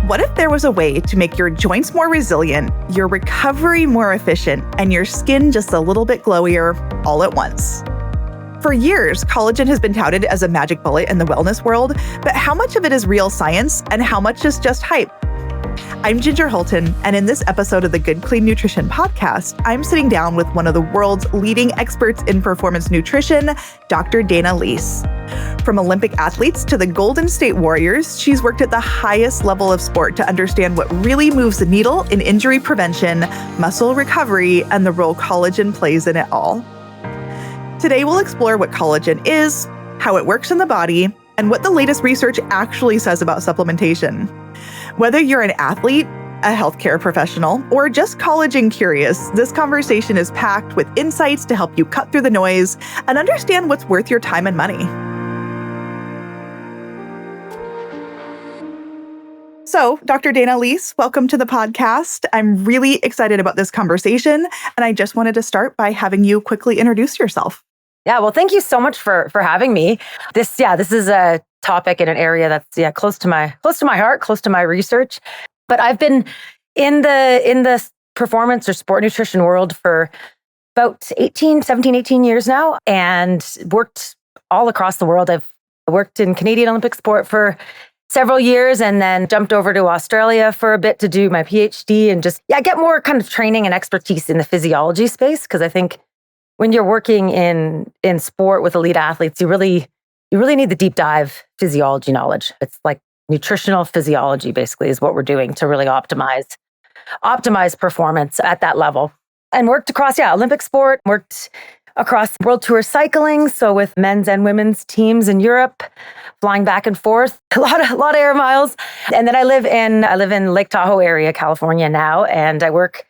What if there was a way to make your joints more resilient, your recovery more efficient, and your skin just a little bit glowier all at once? For years, collagen has been touted as a magic bullet in the wellness world, but how much of it is real science and how much is just hype? I'm Ginger Hultin, and in this episode of the Good Clean Nutrition podcast, I'm sitting down with one of the world's leading experts in performance nutrition, Dr. Dana Leese. From Olympic athletes to the Golden State Warriors, she's worked at the highest level of sport to understand what really moves the needle in injury prevention, muscle recovery, and the role collagen plays in it all. Today, we'll explore what collagen is, how it works in the body, and what the latest research actually says about supplementation. Whether you're an athlete, a healthcare professional, or just collagen curious, this conversation is packed with insights to help you cut through the noise and understand what's worth your time and money. So, Dr. Dana Leese, welcome to the podcast. I'm really excited about this conversation, and I just wanted to start by having you quickly introduce yourself. Yeah, well, thank you so much for having me. This is a topic in an area that's close to my heart, close to my research. But I've been in the performance or sport nutrition world for about 17, 18 years now, and worked all across the world. I've worked in Canadian Olympic sport for several years, and then jumped over to Australia for a bit to do my PhD and just get more kind of training and expertise in the physiology space, because I think when you're working in sport with elite athletes, you really need the deep dive physiology knowledge. It's like nutritional physiology basically is what we're doing to really optimize performance at that level. And worked across Olympic sport, worked across World Tour cycling, so with men's and women's teams in Europe, flying back and forth, a lot of air miles. And then I live in Lake Tahoe area, California now, and I work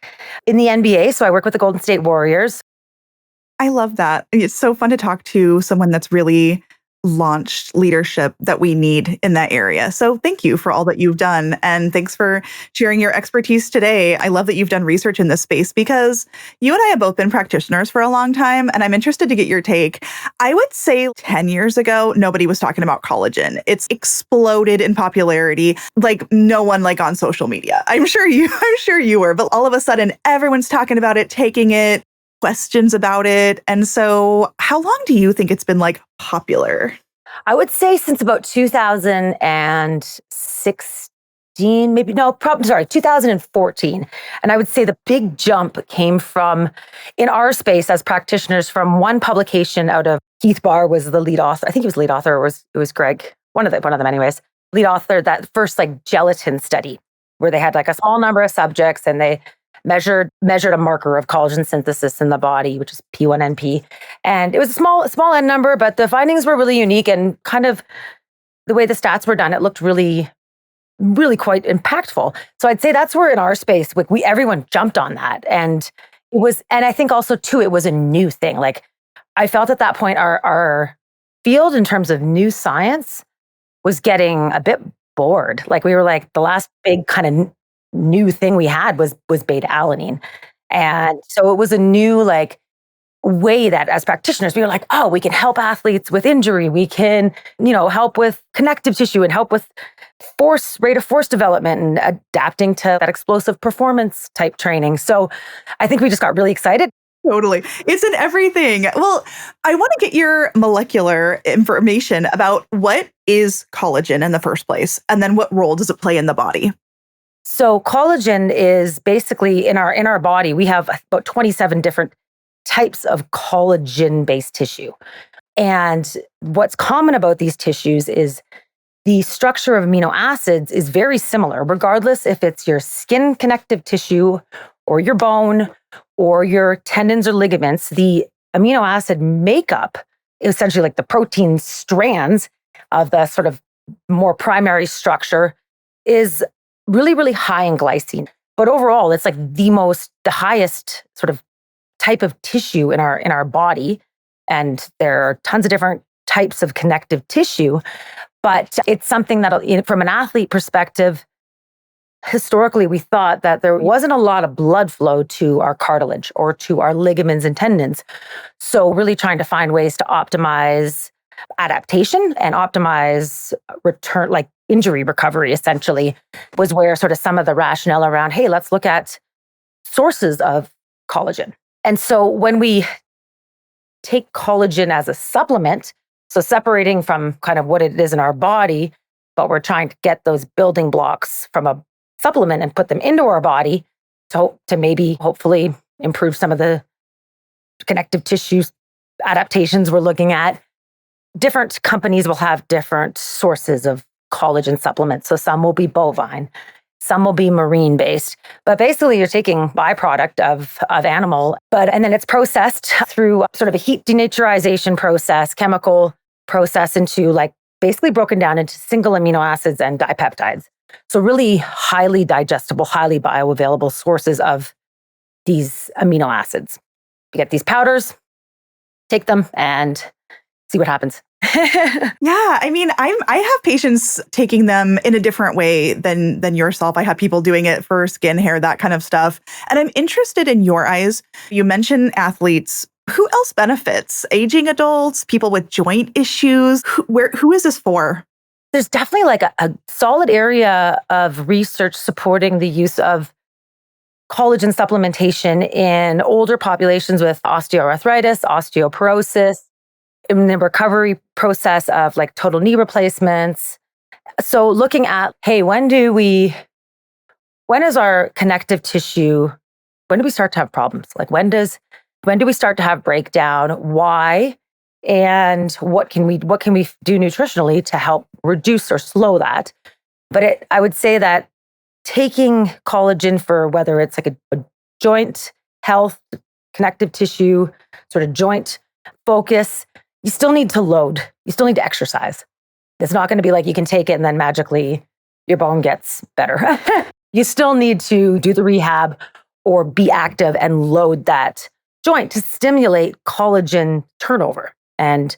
in the NBA, so I work with the Golden State Warriors. I love that. It's so fun to talk to someone that's really launched leadership that we need in that area. So thank you for all that you've done. And thanks for sharing your expertise today. I love that you've done research in this space because you and I have both been practitioners for a long time. And I'm interested to get your take. I would say 10 years ago, nobody was talking about collagen. It's exploded in popularity like no one on social media. I'm sure you were, but all of a sudden everyone's talking about it, taking it, questions about it. And so how long do you think it's been popular? I would say since about 2016, 2014. And I would say the big jump came from, in our space as practitioners, from one publication out of Keith Barr was the lead author. I think he was lead author, or it was Greg, one of them anyways, lead author, that first gelatin study where they had a small number of subjects and they measured a marker of collagen synthesis in the body, which is P1NP. And it was a small N number, but the findings were really unique, and kind of the way the stats were done, it looked really, really quite impactful. So I'd say that's where in our space, everyone jumped on that. And I think also too, it was a new thing. I felt at that point, our field in terms of new science was getting a bit bored. We were the last big kind of new thing we had was beta alanine. And so it was a new way that as practitioners, we were oh, we can help athletes with injury. We can, help with connective tissue and help with rate of force development and adapting to that explosive performance type training. So I think we just got really excited. Totally. It's in everything. Well, I want to get your molecular information about what is collagen in the first place, and then what role does it play in the body? So collagen is basically in our body, we have about 27 different types of collagen-based tissue. And what's common about these tissues is the structure of amino acids is very similar, regardless if it's your skin connective tissue or your bone or your tendons or ligaments. The amino acid makeup, essentially the protein strands of the sort of more primary structure, is really, really high in glycine. But overall, it's the highest sort of type of tissue in our body. And there are tons of different types of connective tissue. But it's something that, from an athlete perspective, historically, we thought that there wasn't a lot of blood flow to our cartilage or to our ligaments and tendons. So really trying to find ways to optimize adaptation and optimize return, injury recovery, essentially, was where sort of some of the rationale around, hey, let's look at sources of collagen. And so when we take collagen as a supplement, so separating from kind of what it is in our body, but we're trying to get those building blocks from a supplement and put them into our body to maybe hopefully improve some of the connective tissue adaptations we're looking at. Different companies will have different sources of collagen supplements. So some will be bovine, some will be marine based, but basically you're taking byproduct of animal, and then it's processed through sort of a heat denaturization process, chemical process into like basically broken down into single amino acids and dipeptides. So really highly digestible, highly bioavailable sources of these amino acids. You get these powders, take them and see what happens. Yeah, I mean, I have patients taking them in a different way than yourself. I have people doing it for skin, hair, that kind of stuff. And I'm interested in your eyes. You mentioned athletes. Who else benefits? Aging adults, people with joint issues? Who is this for? There's definitely like a solid area of research supporting the use of collagen supplementation in older populations with osteoarthritis, osteoporosis, in the recovery process of like total knee replacements. So looking at, hey, when is our connective tissue, when do we start to have problems? Like when do we start to have breakdown? Why? And what can we do nutritionally to help reduce or slow that? But I would say that taking collagen for whether it's like a joint health, connective tissue, sort of joint focus, you still need to load. You still need to exercise. It's not going to be like you can take it and then magically your bone gets better. You still need to do the rehab or be active and load that joint to stimulate collagen turnover and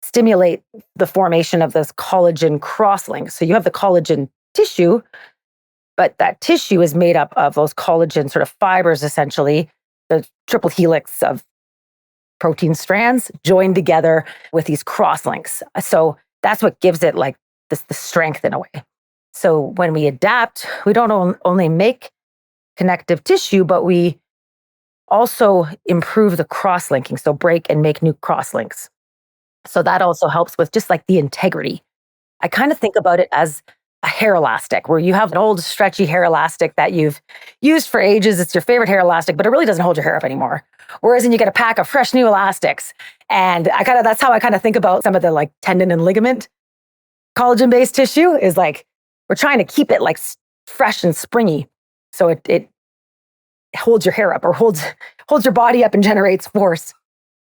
stimulate the formation of this collagen crosslinks. So you have the collagen tissue, but that tissue is made up of those collagen sort of fibers, essentially, the triple helix of protein strands joined together with these crosslinks. So that's what gives it like the strength in a way. So when we adapt, we don't only make connective tissue, but we also improve the cross-linking. So break and make new crosslinks. So that also helps with just like the integrity. I kind of think about it as a hair elastic, where you have an old stretchy hair elastic that you've used for ages. It's your favorite hair elastic, but it really doesn't hold your hair up anymore. Whereas then you get a pack of fresh new elastics. And that's how I kind of think about some of the like tendon and ligament collagen-based tissue is like, we're trying to keep it like fresh and springy. So it holds your hair up or holds your body up and generates force.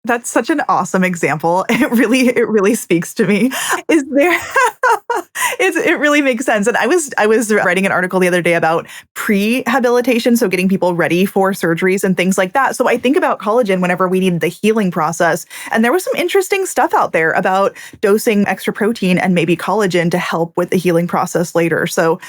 That's such an awesome example. It really speaks to me. Is there? It really makes sense. And I was writing an article the other day about prehabilitation, so getting people ready for surgeries and things like that. So I think about collagen whenever we need the healing process. And there was some interesting stuff out there about dosing extra protein and maybe collagen to help with the healing process later. So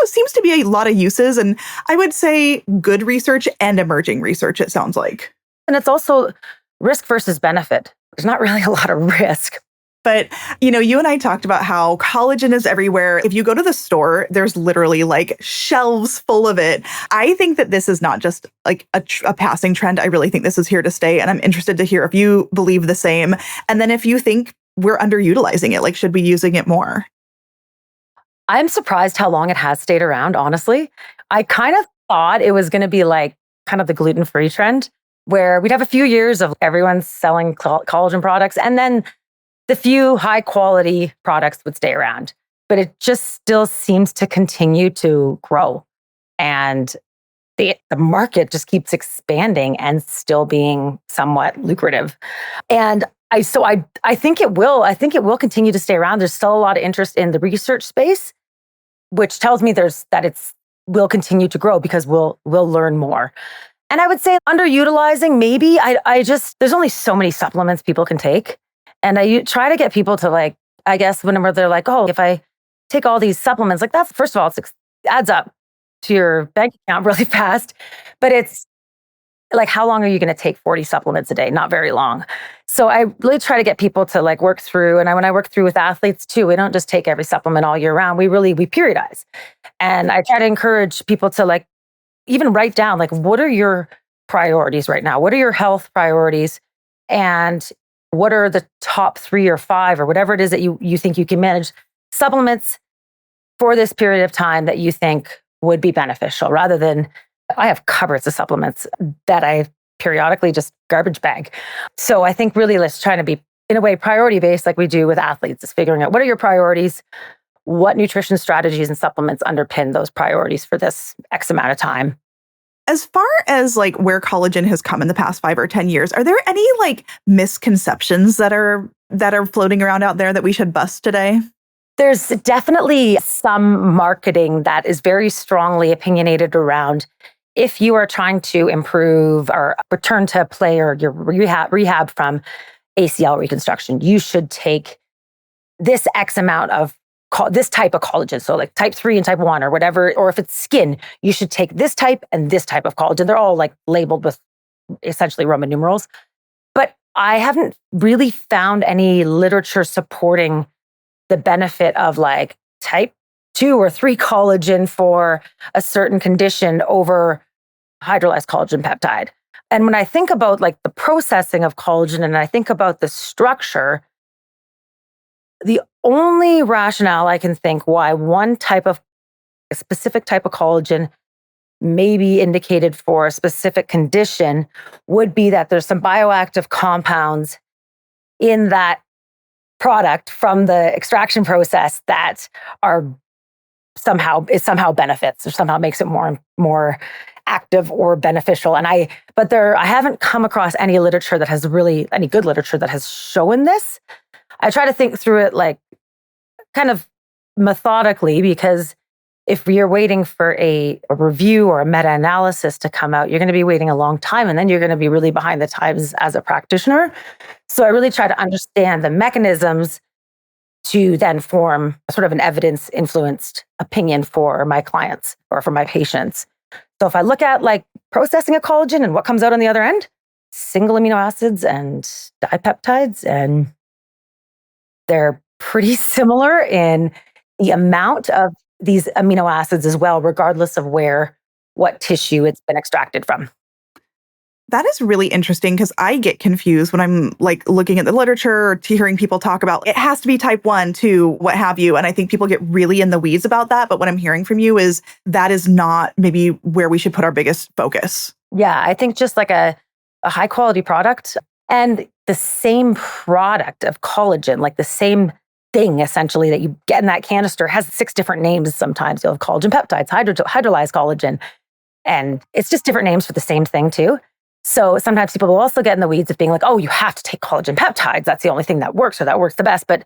seems to be a lot of uses, and I would say good research and emerging research, it sounds like. And it's also risk versus benefit. There's not really a lot of risk. But, you and I talked about how collagen is everywhere. If you go to the store, there's literally like shelves full of it. I think that this is not just like a passing trend. I really think this is here to stay. And I'm interested to hear if you believe the same. And then if you think we're underutilizing it, like, should we be using it more? I'm surprised how long it has stayed around, honestly. I kind of thought it was going to be like kind of the gluten-free trend, where we'd have a few years of everyone selling collagen products, and then the few high quality products would stay around. But it just still seems to continue to grow. And the market just keeps expanding and still being somewhat lucrative. And I think it will continue to stay around. There's still a lot of interest in the research space, which tells me that will continue to grow because we'll learn more. And I would say underutilizing, maybe. There's only so many supplements people can take. And I try to get people to like, I guess whenever they're like, oh, if I take all these supplements, like that's, first of all, it adds up to your bank account really fast. But like, how long are you going to take 40 supplements a day? Not very long. So I really try to get people to like work through. And when I work through with athletes too, we don't just take every supplement all year round. We periodize. And I try to encourage people to like even write down, like, what are your priorities right now? What are your health priorities? And what are the top 3 or 5 or whatever it is that you think you can manage supplements for this period of time that you think would be beneficial, rather than I have cupboards of supplements that I periodically just garbage bag. So I think really let's try to be, in a way, priority based, like we do with athletes, is figuring out what are your priorities, what nutrition strategies and supplements underpin those priorities for this X amount of time. As far as like where collagen has come in the past 5 or 10 years, are there any like misconceptions that are floating around out there that we should bust today? There's definitely some marketing that is very strongly opinionated around if you are trying to improve or return to play or your rehab from ACL reconstruction, you should take this X amount of this type of collagen. So like type 3 and type 1 or whatever, or if it's skin, you should take this type and this type of collagen. They're all like labeled with essentially Roman numerals. But I haven't really found any literature supporting the benefit of like type 2 or 3 collagen for a certain condition over hydrolyzed collagen peptide. And when I think about like the processing of collagen and I think about the structure, the only rationale I can think why a specific type of collagen may be indicated for a specific condition would be that there's some bioactive compounds in that product from the extraction process that are somehow benefits or somehow makes it more active or beneficial. And I haven't come across any literature that has really any good literature that has shown this. I try to think through it like kind of methodically, because if you're waiting for a review or a meta-analysis to come out, you're going to be waiting a long time, and then you're going to be really behind the times as a practitioner. So I really try to understand the mechanisms to then form sort of an evidence-influenced opinion for my clients or for my patients. So if I look at like processing a collagen and what comes out on the other end, single amino acids and dipeptides, and they're pretty similar in the amount of these amino acids as well, regardless of what tissue it's been extracted from. That is really interesting because I get confused when I'm like looking at the literature or hearing people talk about it has to be type 1, 2, what have you. And I think people get really in the weeds about that. But what I'm hearing from you is that is not maybe where we should put our biggest focus. Yeah, I think just like a high quality product and the same product of collagen, like the same thing essentially that you get in that canister has 6 different names sometimes. You'll have collagen peptides, hydrolyzed collagen, and it's just different names for the same thing too. So sometimes people will also get in the weeds of being like, oh, you have to take collagen peptides. That's the only thing that works or that works the best. But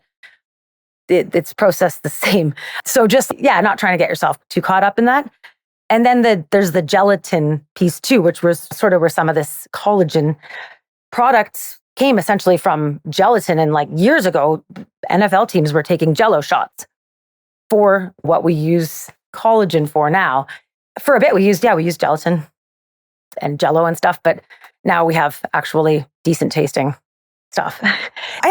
it's processed the same. So just, not trying to get yourself too caught up in that. And then there's the gelatin piece too, which was sort of where some of this collagen products came essentially from gelatin. And like years ago, NFL teams were taking Jello shots for what we use collagen for now. For a bit, we used gelatin and Jello and stuff, but now we have actually decent tasting stuff. I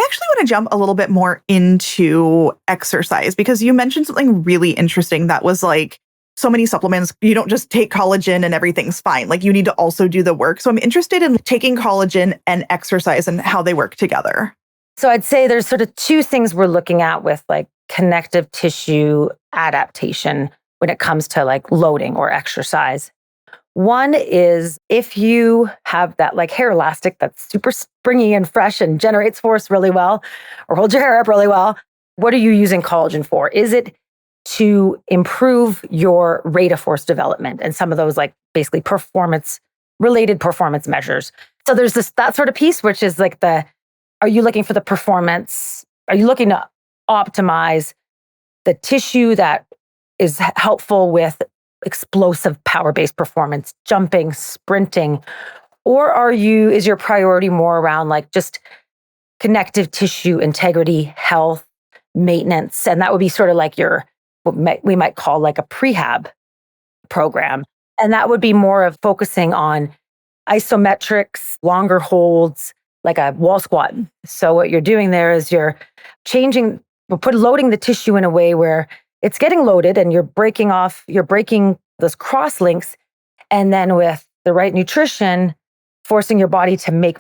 actually want to jump a little bit more into exercise because you mentioned something really interesting that was like so many supplements, you don't just take collagen and everything's fine. Like you need to also do the work. So I'm interested in taking collagen and exercise and how they work together. So I'd say there's sort of 2 things we're looking at with like connective tissue adaptation when it comes to like loading or exercise. One is if you have that like hair elastic that's super springy and fresh and generates force really well, or holds your hair up really well, what are you using collagen for? Is it to improve your rate of force development and some of those like basically related performance measures? So there's that sort of piece, which is like are you looking for the performance? Are you looking to optimize the tissue that is helpful with explosive power-based performance, jumping, sprinting? Or is your priority more around like just connective tissue integrity, health, maintenance? And that would be sort of like we might call like a prehab program. And that would be more of focusing on isometrics, longer holds, like a wall squat. So what you're doing there is you're loading the tissue in a way where it's getting loaded and you're breaking those cross links. And then with the right nutrition, forcing your body to make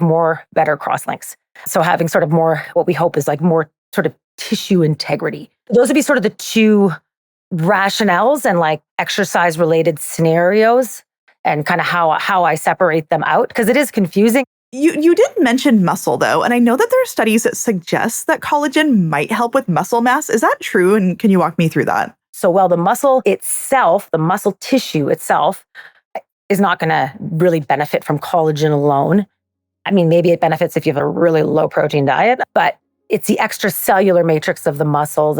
better cross links. So having sort of more, what we hope is like more sort of tissue integrity. Those would be sort of the two rationales and like exercise related scenarios and kind of how I separate them out, because it is confusing. You did mention muscle though, and I know that there are studies that suggest that collagen might help with muscle mass. Is that true? And can you walk me through that? So the muscle itself, the muscle tissue itself is not going to really benefit from collagen alone. I mean, maybe it benefits if you have a really low protein diet, but it's the extracellular matrix of the muscle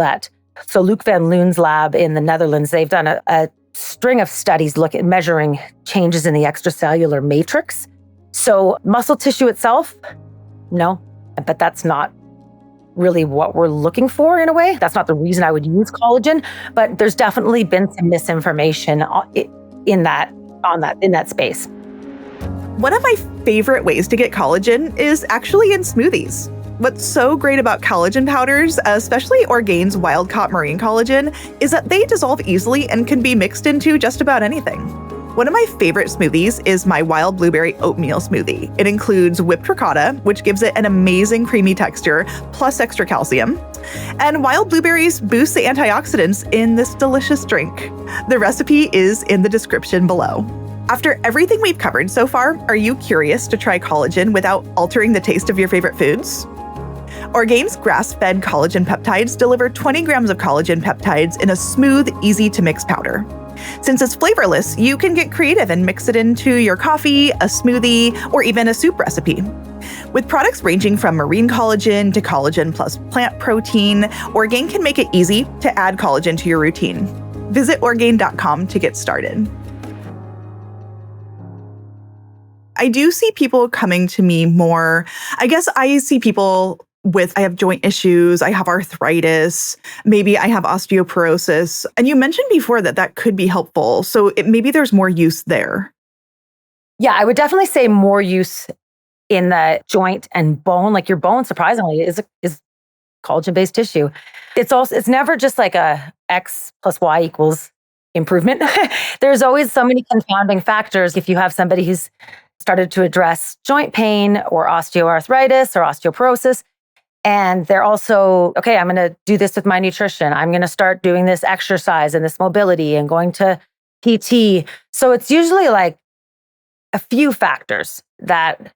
so Luc van Loon's lab in the Netherlands, they've done a string of studies measuring changes in the extracellular matrix. So muscle tissue itself, no, but that's not really what we're looking for in a way. That's not the reason I would use collagen, but there's definitely been some misinformation in that space. One of my favorite ways to get collagen is actually in smoothies. What's so great about collagen powders, especially Orgain's wild-caught marine collagen, is that they dissolve easily and can be mixed into just about anything. One of my favorite smoothies is my wild blueberry oatmeal smoothie. It includes whipped ricotta, which gives it an amazing creamy texture, plus extra calcium. And wild blueberries boost the antioxidants in this delicious drink. The recipe is in the description below. After everything we've covered so far, are you curious to try collagen without altering the taste of your favorite foods? Orgain's grass-fed collagen peptides deliver 20 grams of collagen peptides in a smooth, easy-to-mix powder. Since it's flavorless, you can get creative and mix it into your coffee, a smoothie, or even a soup recipe. With products ranging from marine collagen to collagen plus plant protein, Orgain can make it easy to add collagen to your routine. Visit Orgain.com to get started. I do see people coming to me more. I guess I see people I have joint issues, I have arthritis, maybe I have osteoporosis. And you mentioned before that could be helpful. So maybe there's more use there. Yeah, I would definitely say more use in the joint and bone. Like your bone, surprisingly, is collagen-based tissue. It's never just like a X plus Y equals improvement. There's always so many confounding factors. If you have somebody who's started to address joint pain or osteoarthritis or osteoporosis, and they're also, okay, I'm going to do this with my nutrition. I'm going to start doing this exercise and this mobility and going to PT. So it's usually like a few factors that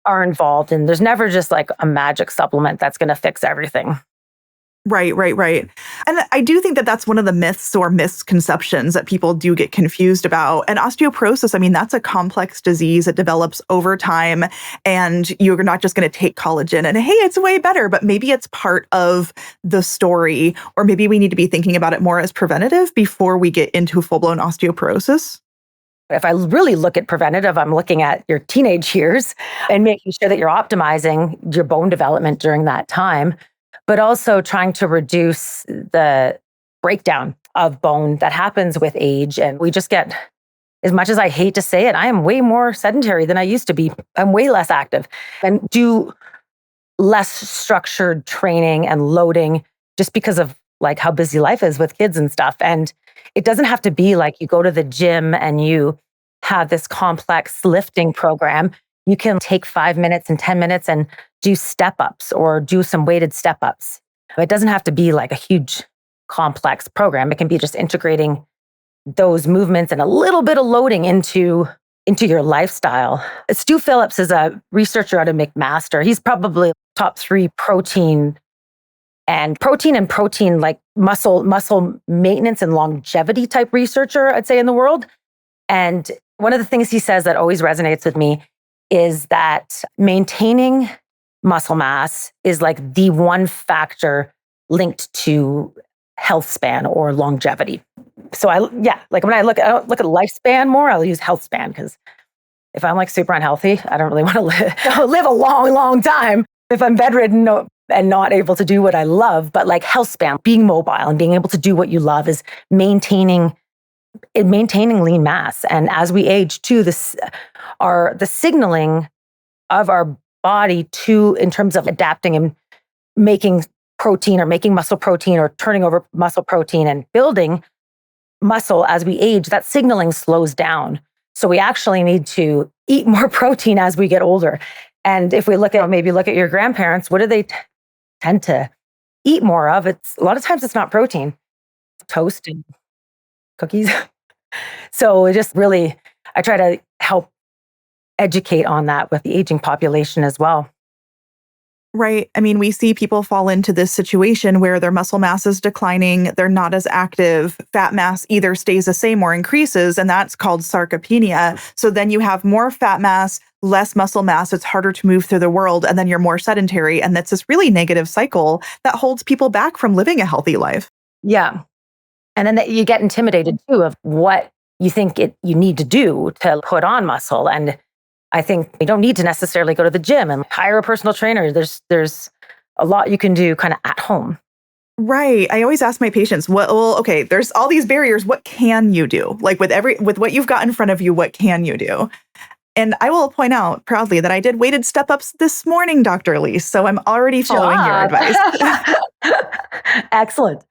are involved. And there's never just like a magic supplement that's going to fix everything. Right. And I do think that that's one of the myths or misconceptions that people do get confused about. And osteoporosis, I mean, that's a complex disease. It develops over time, and you're not just going to take collagen and, hey, it's way better, but maybe it's part of the story, or maybe we need to be thinking about it more as preventative before we get into full-blown osteoporosis. If I really look at preventative, I'm looking at your teenage years and making sure that you're optimizing your bone development during that time, but also trying to reduce the breakdown of bone that happens with age. And we just get, as much as I hate to say it, I am way more sedentary than I used to be. I'm way less active and do less structured training and loading just because of like how busy life is with kids and stuff. And it doesn't have to be like you go to the gym and you have this complex lifting program. You can take 5 minutes and 10 minutes and do step-ups or do some weighted step-ups. It doesn't have to be like a huge complex program. It can be just integrating those movements and a little bit of loading into your lifestyle. Stu Phillips is a researcher out of McMaster. He's probably top 3 protein like muscle maintenance and longevity type researcher, I'd say, in the world. And one of the things he says that always resonates with me is that maintaining muscle mass is like the one factor linked to health span or longevity. So like when I don't look at lifespan more, I'll use health span, because if I'm like super unhealthy, I don't really want to live a long, long time. If I'm bedridden and not able to do what I love, but like health span, being mobile and being able to do what you love is maintaining in maintaining lean mass. And as we age too, the signaling of our body to, in terms of adapting and making protein or making muscle protein or turning over muscle protein and building muscle as we age, that signaling slows down. So we actually need to eat more protein as we get older. And if we maybe look at your grandparents, what do they tend to eat more of? It's a lot of times it's not protein, it's toast and cookies. So it just really, I try to help educate on that with the aging population as well. Right. I mean, we see people fall into this situation where their muscle mass is declining, they're not as active, fat mass either stays the same or increases, and that's called sarcopenia. So then you have more fat mass, less muscle mass, it's harder to move through the world, and then you're more sedentary. And that's this really negative cycle that holds people back from living a healthy life. Yeah. And then you get intimidated too of what you think you need to do to put on muscle. And I think you don't need to necessarily go to the gym and hire a personal trainer. There's a lot you can do kind of at home. Right. I always ask my patients, okay, there's all these barriers. What can you do? Like with what you've got in front of you, what can you do? And I will point out proudly that I did weighted step-ups this morning, Dr. Lee. So I'm already following your advice. Excellent.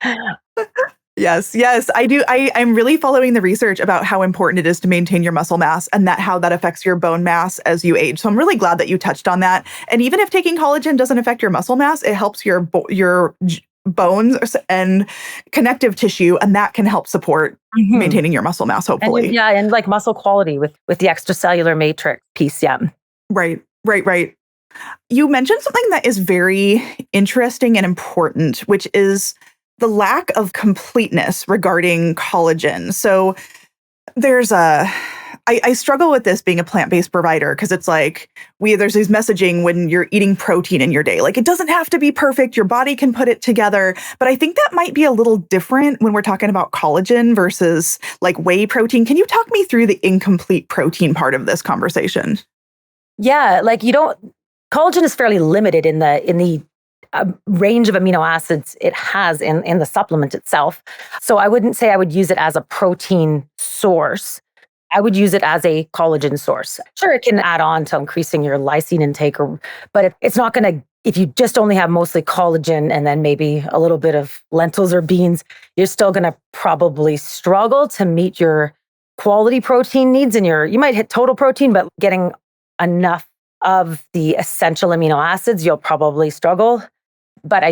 Yes, I do. I'm really following the research about how important it is to maintain your muscle mass and how that affects your bone mass as you age. So I'm really glad that you touched on that. And even if taking collagen doesn't affect your muscle mass, it helps your bones and connective tissue, and that can help support maintaining your muscle mass, hopefully. And like muscle quality with the extracellular matrix piece. Yeah. Right. You mentioned something that is very interesting and important, which is the lack of completeness regarding collagen. So I struggle with this being a plant-based provider, because it's like there's this messaging when you're eating protein in your day. Like, it doesn't have to be perfect. Your body can put it together. But I think that might be a little different when we're talking about collagen versus like whey protein. Can you talk me through the incomplete protein part of this conversation? Yeah, like collagen is fairly limited in the range of amino acids it has in the supplement itself. So I wouldn't say I would use it as a protein source. I would use it as a collagen source. Sure, it can add on to increasing your lysine intake, but it's not going to, if you just only have mostly collagen and then maybe a little bit of lentils or beans, you're still going to probably struggle to meet your quality protein needs, and you might hit total protein, but getting enough of the essential amino acids, you'll probably struggle. But I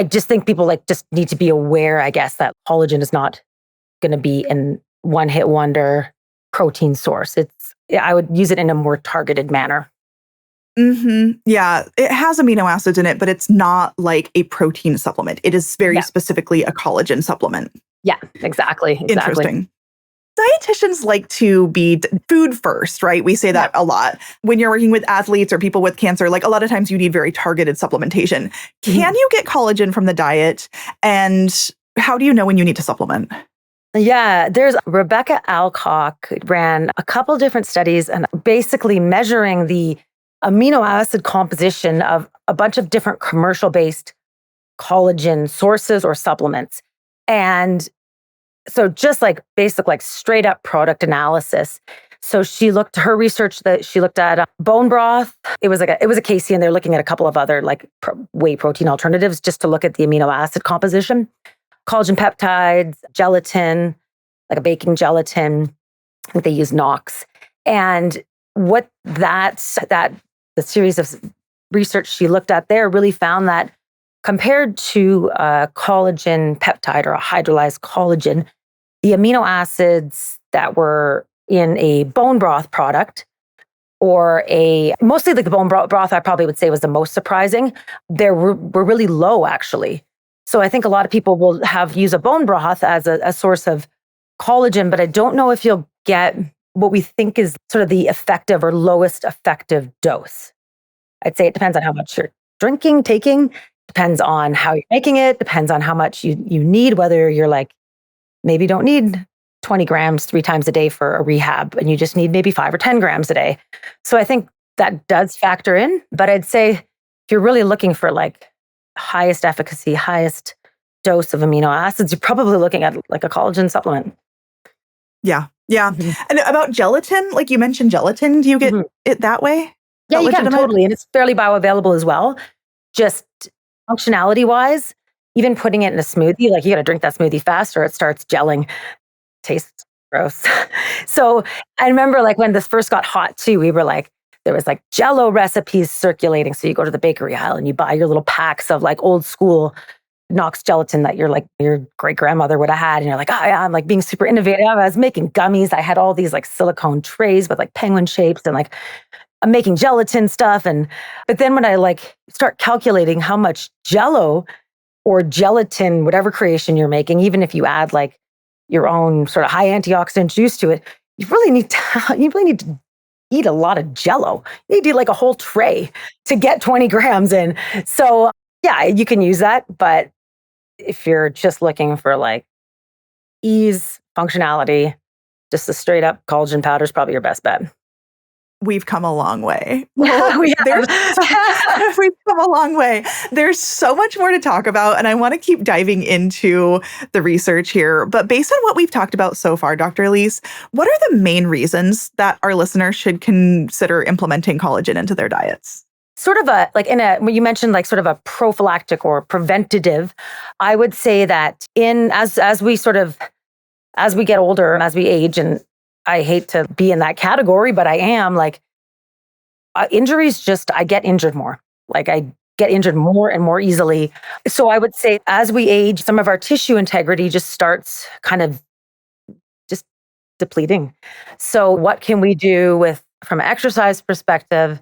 just think people just need to be aware, I guess, that collagen is not going to be an one-hit wonder protein source. I would use it in a more targeted manner. Yeah, it has amino acids in it, but it's not like a protein supplement. It is very specifically a collagen supplement. Yeah, exactly. Interesting. Dietitians like to be food first, right? We say that a lot. When you're working with athletes or people with cancer, like a lot of times you need very targeted supplementation. Can you get collagen from the diet? And how do you know when you need to supplement? Yeah, there's Rebecca Alcock ran a couple different studies and basically measuring the amino acid composition of a bunch of different commercial-based collagen sources or supplements. And so just basic, straight up product analysis. So her research that she looked at bone broth. It was a casein. They're looking at a couple of other whey protein alternatives just to look at the amino acid composition. Collagen peptides, gelatin, like a baking gelatin. I think they use Knox. And what the series of research she looked at there really found that compared to a collagen peptide or a hydrolyzed collagen, the amino acids that were in a bone broth product, or mostly the bone broth, I probably would say was the most surprising. They were really low, actually. So I think a lot of people will use a bone broth as a source of collagen, but I don't know if you'll get what we think is sort of the effective or lowest effective dose. I'd say it depends on how much you're drinking, taking, depends on how you're making it, depends on how much you need, whether you're maybe don't need 20 grams 3 times a day for a rehab, and you just need maybe 5 or 10 grams a day. So I think that does factor in, but I'd say if you're really looking for highest efficacy, highest dose of amino acids, you're probably looking at like a collagen supplement. Yeah. Yeah. And about gelatin, like you mentioned gelatin, do you get it that way? Yeah, That you can legitimate? totally. And it's fairly bioavailable as well. Just functionality wise, even putting it in a smoothie, like you got to drink that smoothie fast or it starts gelling. Tastes gross. So I remember like when this first got hot too, we were like, there was like Jello recipes circulating. So you go to the bakery aisle and you buy your little packs of like old school Knox gelatin that your great grandmother would have had. And you're like, oh yeah, I'm like being super innovative. I was making gummies. I had all these like silicone trays with like penguin shapes and like I'm making gelatin stuff. But then when I like start calculating how much Jello or gelatin, whatever creation you're making, even if you add like your own sort of high antioxidant juice to it, you really need to eat a lot of Jello. You need to eat like a whole tray to get 20 grams in. So yeah, you can use that. But if you're just looking for like ease, functionality, just a straight up collagen powder is probably your best bet. We've come a long way. Yeah, we have. We've come a long way. There's so much more to talk about, and I want to keep diving into the research here. But based on what we've talked about so far, Dr. Elise, what are the main reasons that our listeners should consider implementing collagen into their diets? Sort of when you mentioned like sort of a prophylactic or preventative, I would say that as we get older, as we age, and I hate to be in that category, but I am like injuries. I get injured more. Like I get injured more and more easily. So I would say as we age, some of our tissue integrity just starts kind of just depleting. So what can we do from an exercise perspective,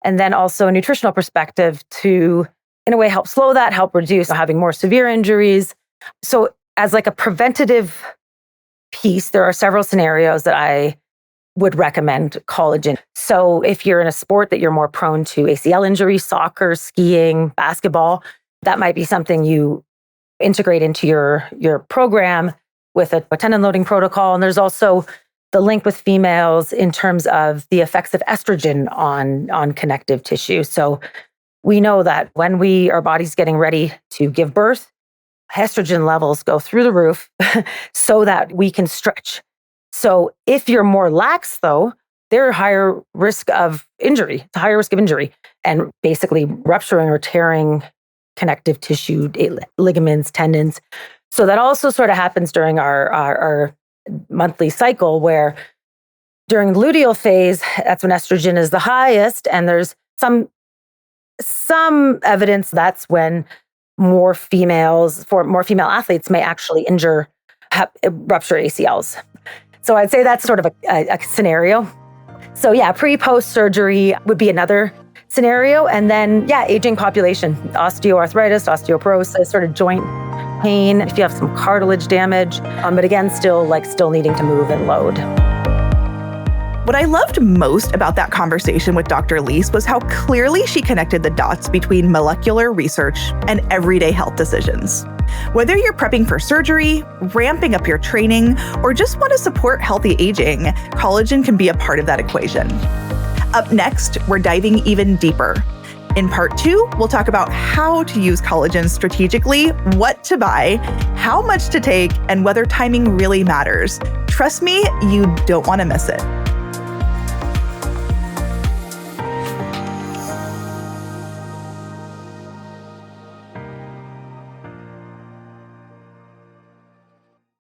and then also a nutritional perspective to, in a way, help slow that, help reduce having more severe injuries. So as like a preventative piece, there are several scenarios that I would recommend collagen. So if you're in a sport that you're more prone to ACL injury, soccer, skiing, basketball, that might be something you integrate into your program with a tendon loading protocol. And there's also the link with females in terms of the effects of estrogen on connective tissue. So we know that when our body's getting ready to give birth, estrogen levels go through the roof so that we can stretch. So if you're more lax, though, they're higher risk of injury. It's a higher risk of injury and basically rupturing or tearing connective tissue, ligaments, tendons. So that also sort of happens during our monthly cycle, where during the luteal phase, that's when estrogen is the highest. And there's some evidence that's when more female athletes may actually rupture ACLs. So I'd say that's sort of a scenario. So yeah, pre-post surgery would be another scenario. And then aging population, osteoarthritis, osteoporosis, sort of joint pain, if you have some cartilage damage, but again, still needing to move and load. What I loved most about that conversation with Dr. Elise was how clearly she connected the dots between molecular research and everyday health decisions. Whether you're prepping for surgery, ramping up your training, or just want to support healthy aging, collagen can be a part of that equation. Up next, we're diving even deeper. In part 2, we'll talk about how to use collagen strategically, what to buy, how much to take, and whether timing really matters. Trust me, you don't want to miss it.